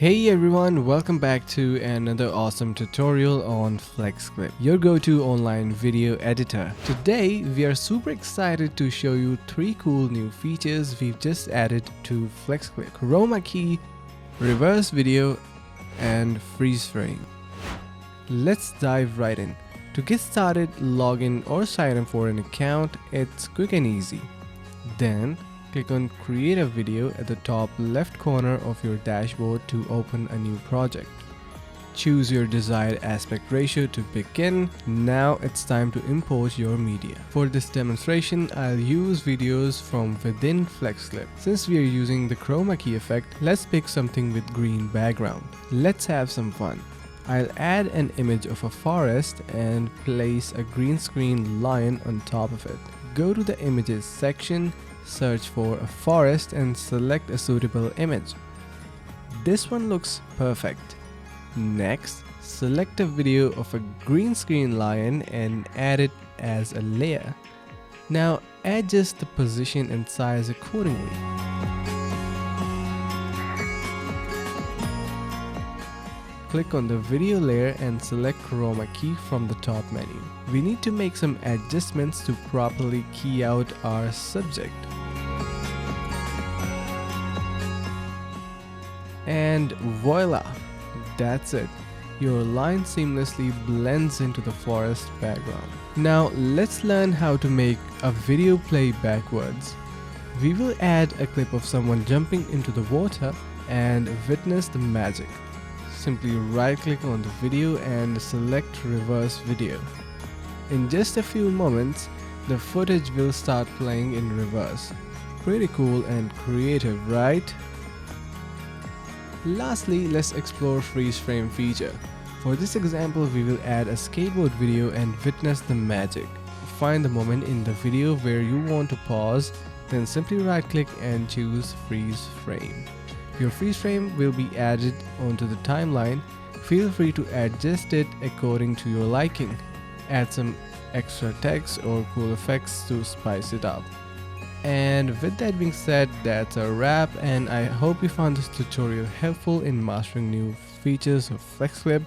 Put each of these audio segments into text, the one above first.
Hey everyone, welcome back to another awesome tutorial on FlexClip, your go-to online video editor. Today we are super excited to show you 3 cool new features we've just added to FlexClip: Chroma Key, reverse video, and freeze frame. Let's dive right in. To get started, log in or sign up for an account. It's quick and easy. Then click on Create a Video at the top left corner of your dashboard to open a new project. Choose your desired aspect ratio to begin. Now it's time to import your media. For this demonstration, I'll use videos from within FlexClip. Since we are using the Chroma Key effect, let's pick something with green background. Let's have some fun. I'll add an image of a forest and place a green screen lion on top of it. Go to the Images section, search for a forest and select a suitable image. This one looks perfect. Next, select a video of a green screen lion and add it as a layer. Now adjust the position and size accordingly. Click on the video layer and select Chroma Key from the top menu. We need to make some adjustments to properly key out our subject. And voila! That's it. Your line seamlessly blends into the forest background. Now let's learn how to make a video play backwards. We will add a clip of someone jumping into the water and witness the magic. Simply right-click on the video and select reverse video. In just a few moments, the footage will start playing in reverse. Pretty cool and creative, right? Lastly, let's explore freeze frame feature. For this example, we will add a skateboard video and witness the magic. Find the moment in the video where you want to pause, then simply right-click and choose freeze frame. Your freeze frame will be added onto the timeline. Feel free to adjust it according to your liking. Add some extra text or cool effects to spice it up. And with that being said, that's a wrap, and I hope you found this tutorial helpful in mastering new features of FlexClip.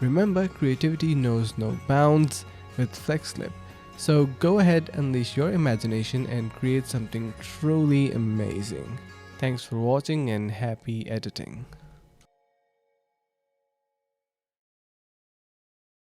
Remember, creativity knows no bounds with FlexClip. So go ahead, unleash your imagination and create something truly amazing. Thanks for watching and happy editing.